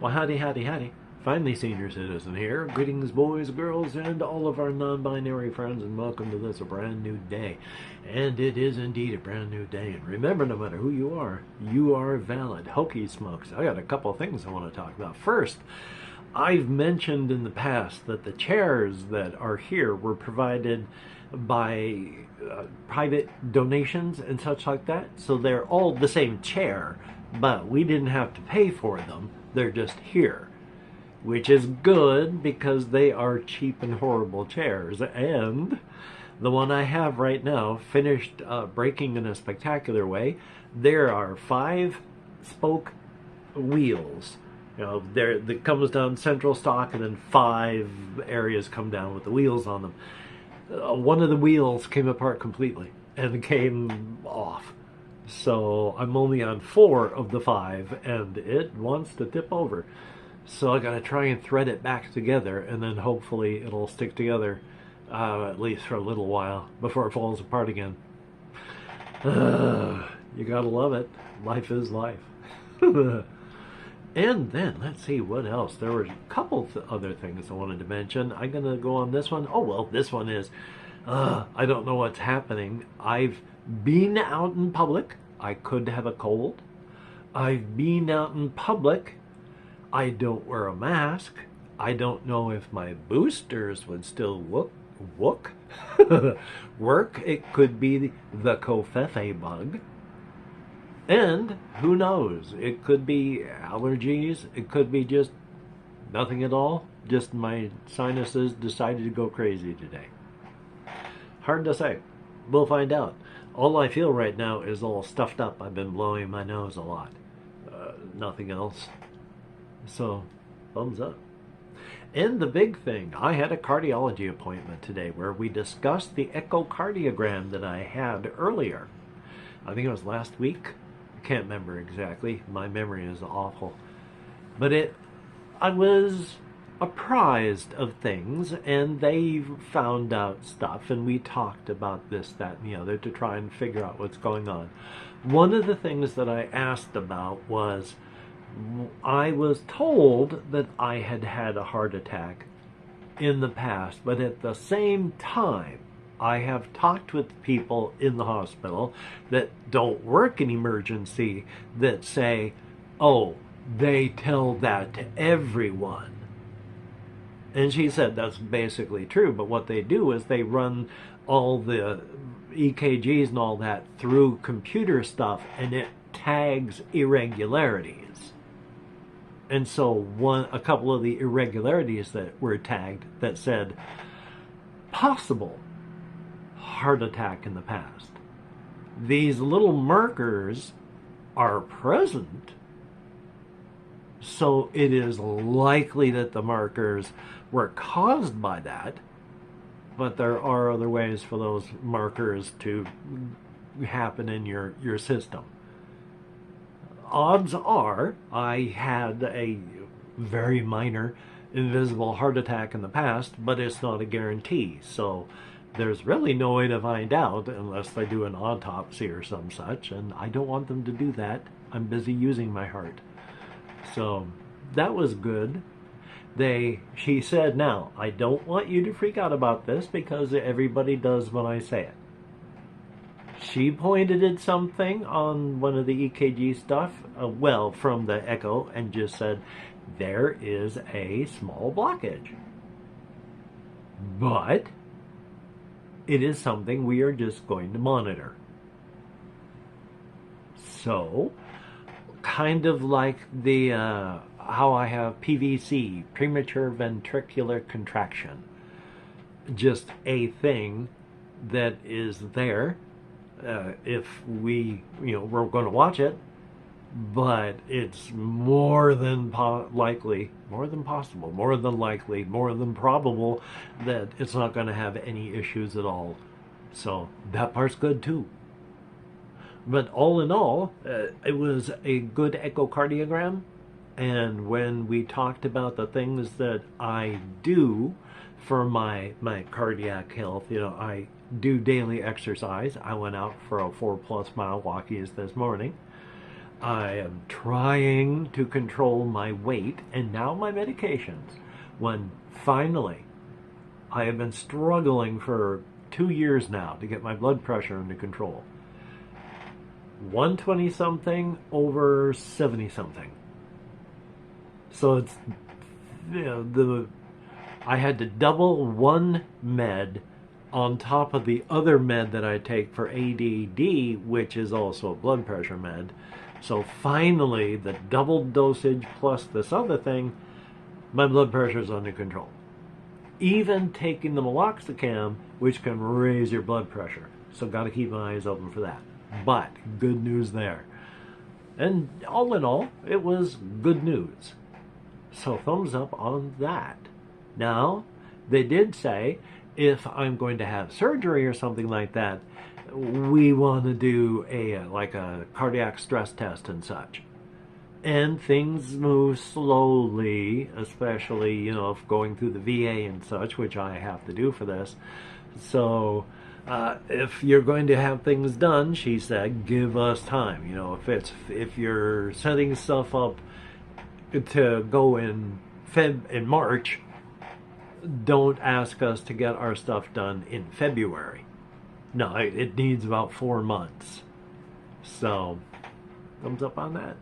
Well, howdy, howdy, howdy. Finally, senior citizen here. Greetings, boys, girls, and all of our non-binary friends, and welcome to this, a brand new day. And it is indeed a brand new day. And remember, no matter who you are valid. Hokey smokes. I got a couple of things I want to talk about. First, I've mentioned in the past that the chairs that are here were provided by private donations and such like that. So they're all the same chair, but we didn't have to pay for them. They're just here, which is good because they are cheap and horrible chairs. And the one I have right now finished breaking in a spectacular way. There are 5 spoke wheels. There that comes down central stock, and then 5 areas come down with the wheels on them. One of the wheels came apart completely and came off. So I'm only on 4 of the 5, and it wants to tip over. So I gotta try and thread it back together, and then hopefully it'll stick together at least for a little while before it falls apart again. You gotta love it. Life is life. And then, let's see, what else? There were a couple other things I wanted to mention. I'm going to go on this one. Oh, well, this one is, I don't know what's happening. I've been out in public. I could have a cold. I've been out in public. I don't wear a mask. I don't know if my boosters would still work. It could be the Covfefe bug. And who knows? It could be allergies. It could be just nothing at all. Just my sinuses decided to go crazy today. Hard to say. We'll find out. All I feel right now is all stuffed up. I've been blowing my nose a lot. Nothing else. So, thumbs up. And the big thing, I had a cardiology appointment today where we discussed the echocardiogram that I had earlier. I think it was last week. Can't remember exactly. My memory is awful. But I was apprised of things, and they found out stuff, and we talked about this, that, and the other to try and figure out what's going on. One of the things that I asked about was, I was told that I had had a heart attack in the past, but at the same time, I have talked with people in the hospital that don't work in emergency that say, oh, they tell that to everyone. And she said that's basically true, but what they do is they run all the EKGs and all that through computer stuff, and it tags irregularities. And so a couple of the irregularities that were tagged that said possible heart attack in the past. These little markers are present, so it is likely that the markers were caused by that, but there are other ways for those markers to happen in your system. Odds are I had a very minor invisible heart attack in the past, but it's not a guarantee, so there's really no way to find out unless they do an autopsy or some such, and I don't want them to do that. I'm busy using my heart. So that was good. She said, now, I don't want you to freak out about this because everybody does when I say it. She pointed at something on one of the EKG stuff, from the echo, and just said, there is a small blockage. But it is something we are just going to monitor. So, kind of like the how I have PVC, premature ventricular contraction. Just a thing that is there if we're going to watch it, but it's more than likely, more than possible, more than likely, more than probable that it's not going to have any issues at all. So that part's good too. But all in all, it was a good echocardiogram. And when we talked about the things that I do for my cardiac health, I do daily exercise. I went out for a 4+ mile walkies this morning. I am trying to control my weight and now my medications. When finally, I have been struggling for 2 years now to get my blood pressure under control. 120 something over 70 something. So it's, I had to double one med on top of the other med that I take for ADD, which is also a blood pressure med. So finally, the double dosage plus this other thing, my blood pressure is under control. Even taking the meloxicam, which can raise your blood pressure. So got to keep my eyes open for that. But good news there. And all in all, it was good news. So thumbs up on that. Now, they did say if I'm going to have surgery or something like that, we want to do a cardiac stress test and such. And things move slowly, especially, if going through the VA and such, which I have to do for this. So if you're going to have things done, she said, give us time. If you're setting stuff up to go in March, don't ask us to get our stuff done in February. No, it needs about 4 months. So, thumbs up on that.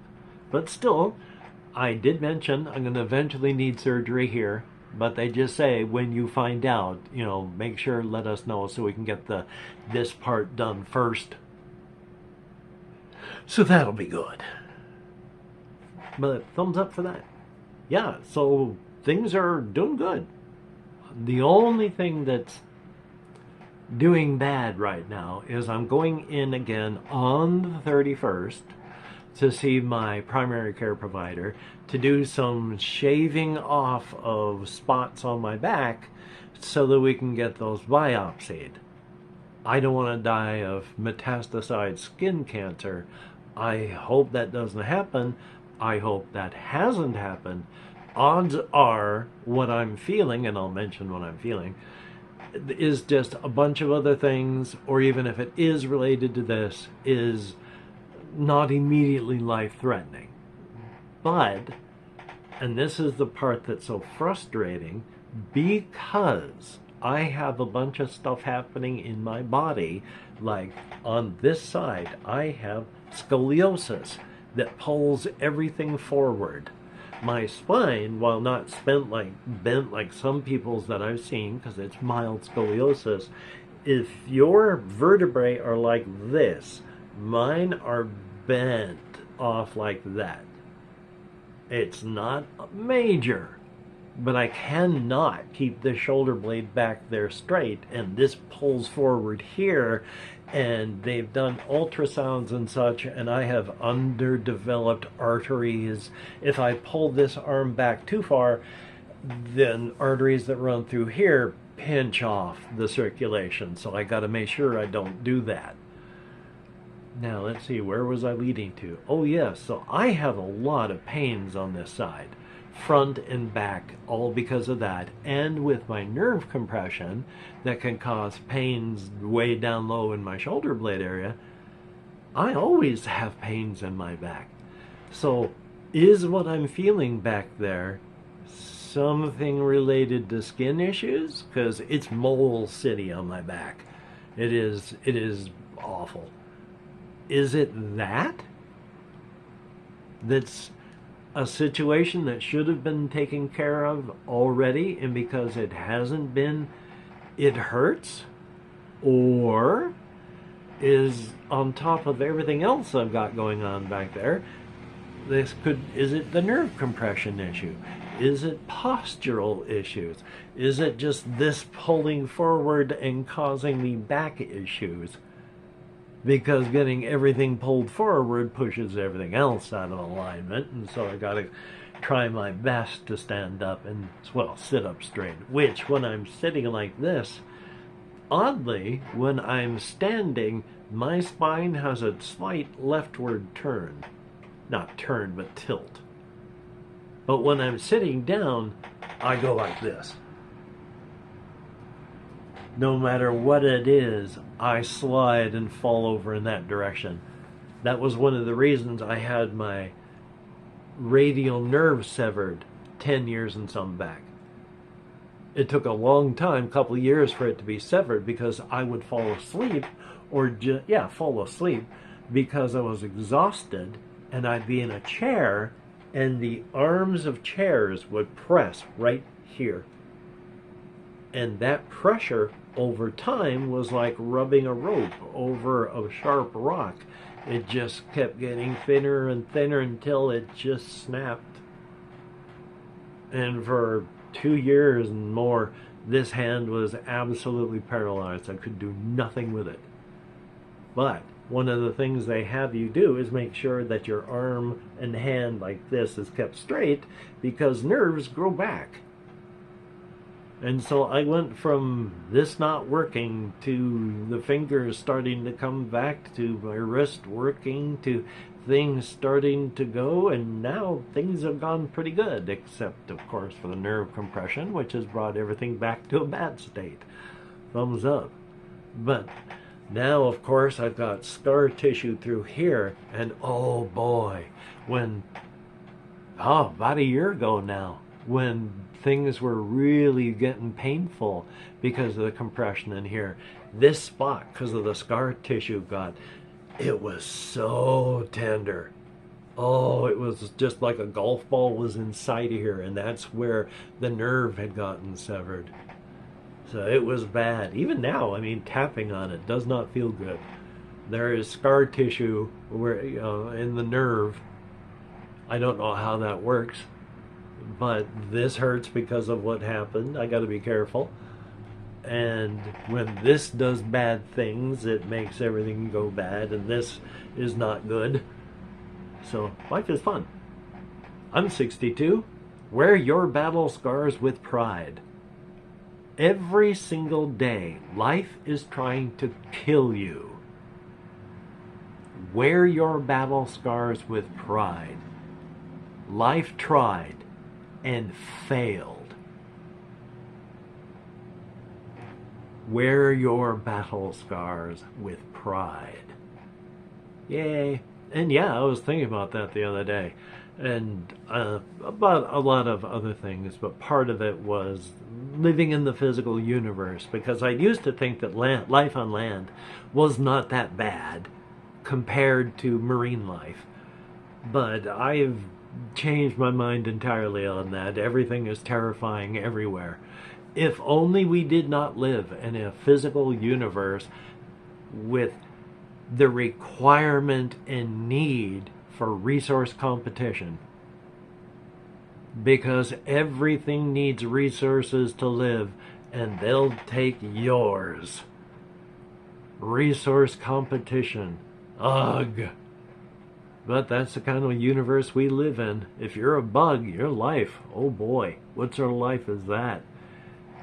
But still, I did mention I'm going to eventually need surgery here. But they just say when you find out, make sure let us know so we can get this part done first. So that'll be good. But thumbs up for that. Yeah, so things are doing good. The only thing that's doing bad right now is I'm going in again on the 31st to see my primary care provider to do some shaving off of spots on my back so that we can get those biopsied. I don't want to die of metastasized skin cancer. I hope that doesn't happen. I hope that hasn't happened. Odds are what I'm feeling, and I'll mention what I'm feeling, is just a bunch of other things, or even if it is related to this, is not immediately life-threatening. But, and this is the part that's so frustrating, because I have a bunch of stuff happening in my body, like on this side, I have scoliosis that pulls everything forward. My spine, while not bent like some people's that I've seen, because it's mild scoliosis, if your vertebrae are like this, mine are bent off like that. It's not major, but I cannot keep the shoulder blade back there straight, and this pulls forward here, and they've done ultrasounds and such, and I have underdeveloped arteries. If I pull this arm back too far, then arteries that run through here pinch off the circulation, so I got to make sure I don't do that. Now, let's see, where was I leading to? Oh, yes, so I have a lot of pains on this side, front and back, all because of that, and with my nerve compression that can cause pains way down low in my shoulder blade area, I always have pains in my back. So, is what I'm feeling back there something related to skin issues? Because it's mole city on my back. It is awful. Is it that's a situation that should have been taken care of already, and because it hasn't been, it hurts? Or is on top of everything else I've got going on back there, is it the nerve compression issue? Is it postural issues? Is it just this pulling forward and causing me back issues? Because getting everything pulled forward pushes everything else out of alignment, and so I got to try my best to stand up and, well, sit up straight. Which, when I'm sitting like this, oddly, when I'm standing, my spine has a slight leftward turn. Not turn, but tilt. But when I'm sitting down, I go like this. No matter what it is, I slide and fall over in that direction. That was one of the reasons I had my radial nerve severed 10 years and some back. It took a long time, couple of years, for it to be severed because I would fall asleep fall asleep because I was exhausted, and I'd be in a chair and the arms of chairs would press right here. And that pressure over time was like rubbing a rope over a sharp rock. It just kept getting thinner and thinner until it just snapped. And for 2 years and more, this hand was absolutely paralyzed. I could do nothing with it. But one of the things they have you do is make sure that your arm and hand like this is kept straight, because nerves grow back. And so I went from this not working to the fingers starting to come back to my wrist working to things starting to go, and now things have gone pretty good, except of course for the nerve compression, which has brought everything back to a bad state. Thumbs up. But now, of course, I've got scar tissue through here, and oh boy, about a year ago now, when things were really getting painful because of the compression in here, this spot, because of the scar tissue, it was so tender. Oh, it was just like a golf ball was inside of here, and that's where the nerve had gotten severed. So it was bad. Even now, I mean, tapping on it does not feel good. There is scar tissue where, in the nerve. I don't know how that works, but this hurts because of what happened. I got to be careful. And when this does bad things, it makes everything go bad, and this is not good. So life is fun. I'm 62. Wear your battle scars with pride. Every single day, life is trying to kill you. Wear your battle scars with pride. Life tried and failed. Wear your battle scars with pride. Yay. And yeah, I was thinking about that the other day. And about a lot of other things, but part of it was living in the physical universe, because I used to think that life on land was not that bad compared to marine life. But I've changed my mind entirely on that. Everything is terrifying everywhere. If only we did not live in a physical universe with the requirement and need for resource competition, because everything needs resources to live, and they'll take yours. Resource competition. Ugh. But that's the kind of universe we live in. If you're a bug, your life, oh boy, what sort of life is that?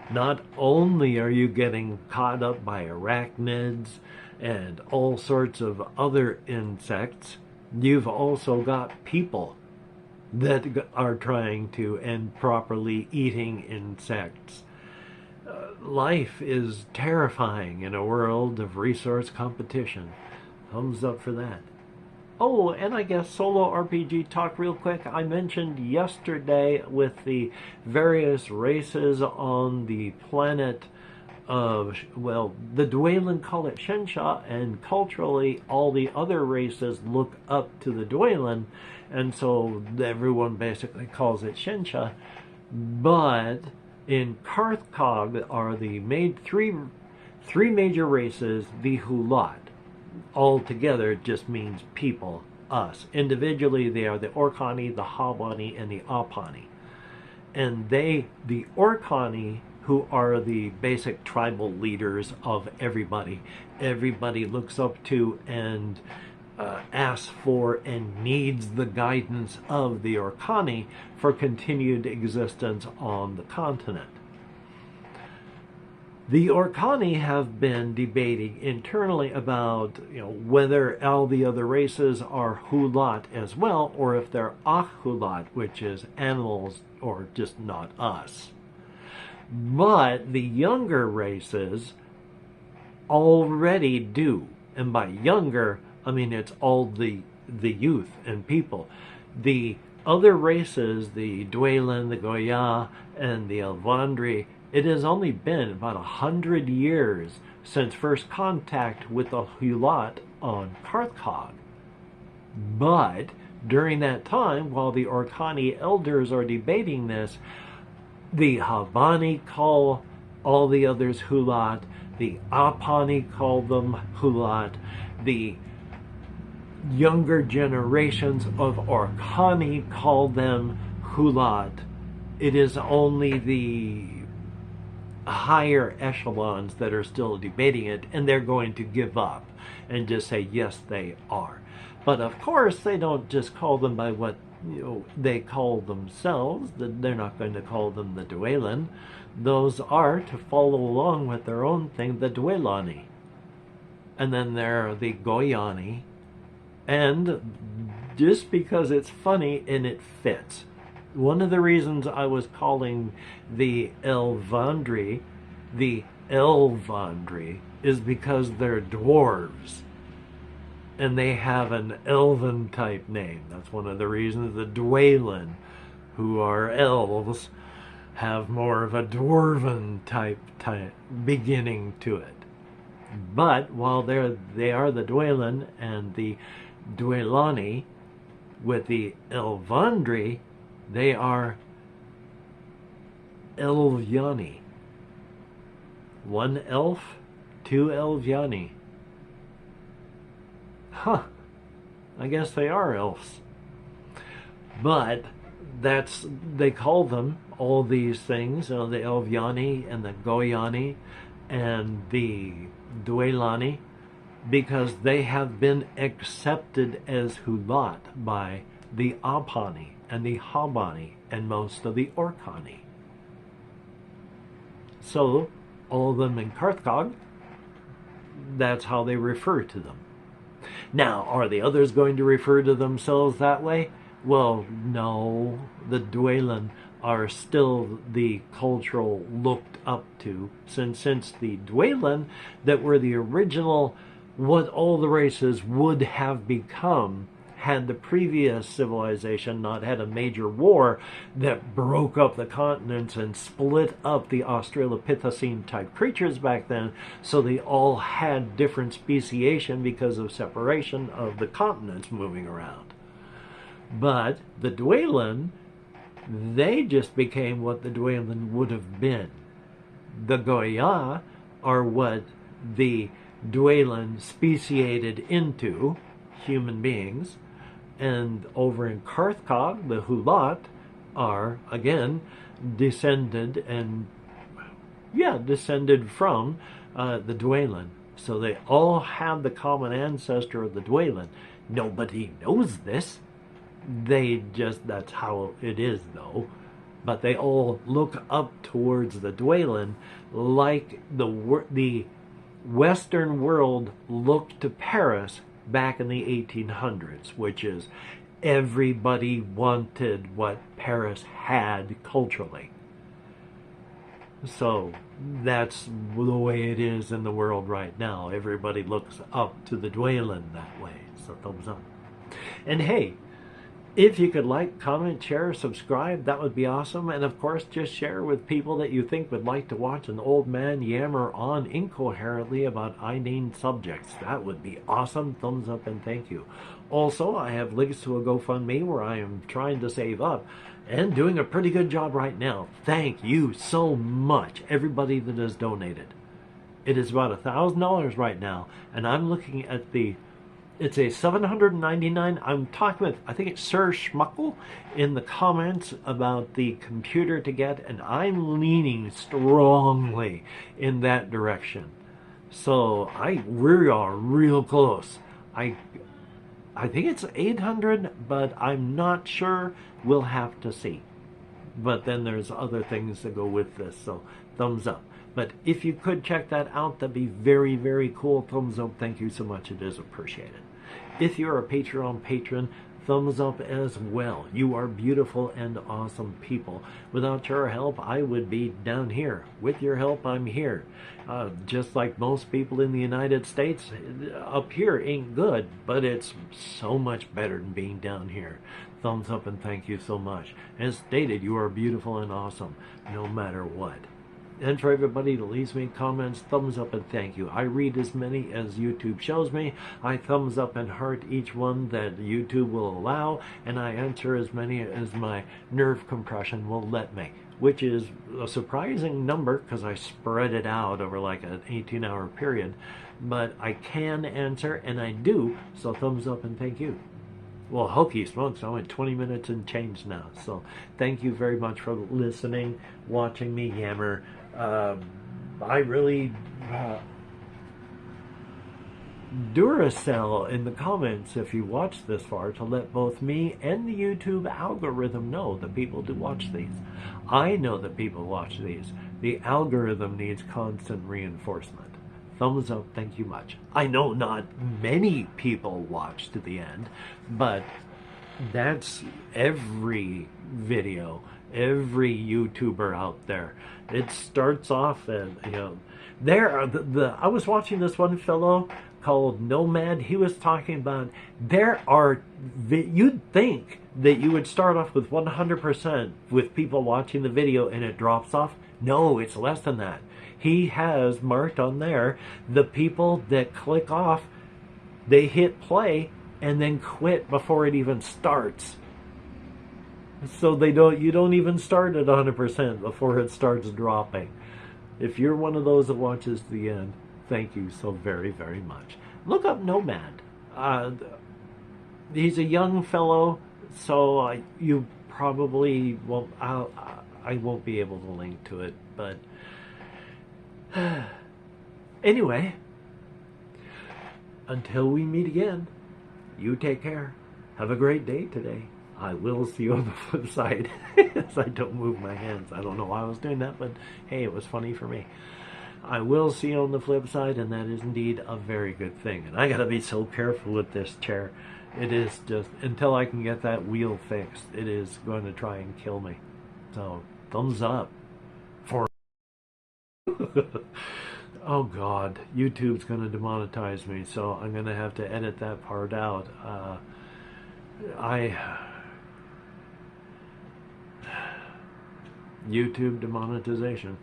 Not only are you getting caught up by arachnids and all sorts of other insects, you've also got people that are trying to and properly eating insects. Life is terrifying in a world of resource competition. Thumbs up for that. Oh, and I guess solo RPG talk real quick. I mentioned yesterday with the various races on the planet of, well, the Dwaylen call it Shensha, and culturally all the other races look up to the Dwaylen, and so everyone basically calls it Shensha. But in Karthkog are the three major races, the Hulat. Altogether it just means people, us. Individually they are the Orkani, the Hawani, and the Apani. And the Orkani, who are the basic tribal leaders of everybody looks up to and asks for and needs the guidance of the Orkani for continued existence on the continent. The Orkani have been debating internally about, whether all the other races are Hulat as well, or if they're Ahulat, which is animals or just not us. But the younger races already do, and by younger I mean, it's all the youth and people. The other races, the Dwaylen, the Goya, and the Elvandri, it has only been about 100 years since first contact with the Hulat on Carthage. But during that time, while the Orkani elders are debating this, the Habani call all the others Hulat, the Apani call them Hulat, the younger generations of Orkani call them Hulat. It is only the higher echelons that are still debating it, and they're going to give up and just say, yes, they are. But of course, they don't just call them by what they call themselves. They're not going to call them the Dwaylen. Those are, to follow along with their own thing, the Dwaylani. And then there are the Goyani. And just because it's funny and it fits. One of the reasons I was calling the Elvandri is because they're dwarves. And they have an elven type name. That's one of the reasons the Dwaylen, who are elves, have more of a dwarven type beginning to it. But while they are the Dwaylen and the Dwaylani, with the Elvandri, they are Elvyani. One elf, two Elvyani. Huh. I guess they are elves. But they call them all these things, the Elvyani and the Goyani and the Dwaylani, because they have been accepted as Hulat by the Apani and the Habani and most of the Orkani. So, all of them in Carthage, that's how they refer to them. Now, are the others going to refer to themselves that way? Well, no. The Dwaylen are still the cultural looked up to, since the Dwaylen that were the original, what all the races would have become had the previous civilization not had a major war that broke up the continents and split up the Australopithecine type creatures back then, so they all had different speciation because of separation of the continents moving around. But the Dwaylen, they just became what the Dwaylen would have been. The Goya are what the Dwaylen speciated into, human beings, and over in Carthage, the Hulat are, again, descended from the Dwaylen. So they all have the common ancestor of the Dwaylen. Nobody knows this. That's how it is, though. But they all look up towards the Dwaylen like the Western world looked to Paris back in the 1800s, which is everybody wanted what Paris had culturally. So that's the way it is in the world right now. Everybody looks up to the Dwaylen that way. So thumbs up. And hey, if you could like, comment, share, subscribe, that would be awesome. And of course, just share with people that you think would like to watch an old man yammer on incoherently about inane subjects. That would be awesome. Thumbs up and thank you. Also, I have links to a GoFundMe where I am trying to save up and doing a pretty good job right now. Thank you so much, everybody that has donated. It is about $1,000 right now, and I'm looking at it's a $799. I'm talking with, I think it's Sir Schmuckle in the comments about the computer to get, and I'm leaning strongly in that direction. So we are real close. I think it's 800, but I'm not sure. We'll have to see. But then there's other things that go with this, so thumbs up. But if you could check that out, that'd be very, very cool. Thumbs up. Thank you so much. It is appreciated. If you're a Patreon patron, thumbs up as well. You are beautiful and awesome people. Without your help, I would be down here. With your help, I'm here. Just like most people in the United States, up here ain't good, but it's so much better than being down here. Thumbs up and thank you so much. As stated, you are beautiful and awesome, no matter what. And for everybody that leaves me comments, thumbs up and thank you. I read as many as YouTube shows me. I thumbs up and heart each one that YouTube will allow, and I answer as many as my nerve compression will let me, which is a surprising number because I spread it out over like an 18-hour period. But I can answer, and I do, so thumbs up and thank you. Well, hokey smokes, I went 20 minutes and change now. So thank you very much for listening, watching me yammer. I really... Duracell in the comments if you watch this far to let both me and the YouTube algorithm know that people do watch these. I know that people watch these. The algorithm needs constant reinforcement. Thumbs up, thank you much. I know not many people watch to the end, but that's every video, every YouTuber out there. It starts off and, you know, I was watching this one fellow called Nomad. He was talking about you'd think that you would start off with 100% with people watching the video and it drops off. No, it's less than that. He has marked on there the people that click off, they hit play and then quit before it even starts. So you don't even start at 100% before it starts dropping. If you're one of those that watches to the end, thank you so very, very much. Look up Nomad. He's a young fellow, so you probably won't. I won't be able to link to it, but anyway, until we meet again, you take care. Have a great day today. I will see you on the flip side. As I don't move my hands. I don't know why I was doing that, but hey, it was funny for me. I will see you on the flip side, and that is indeed a very good thing. And I gotta be so careful with this chair. It is just, until I can get that wheel fixed, it is going to try and kill me. So, thumbs up for... Oh God, YouTube's going to demonetize me, so I'm going to have to edit that part out. YouTube demonetization.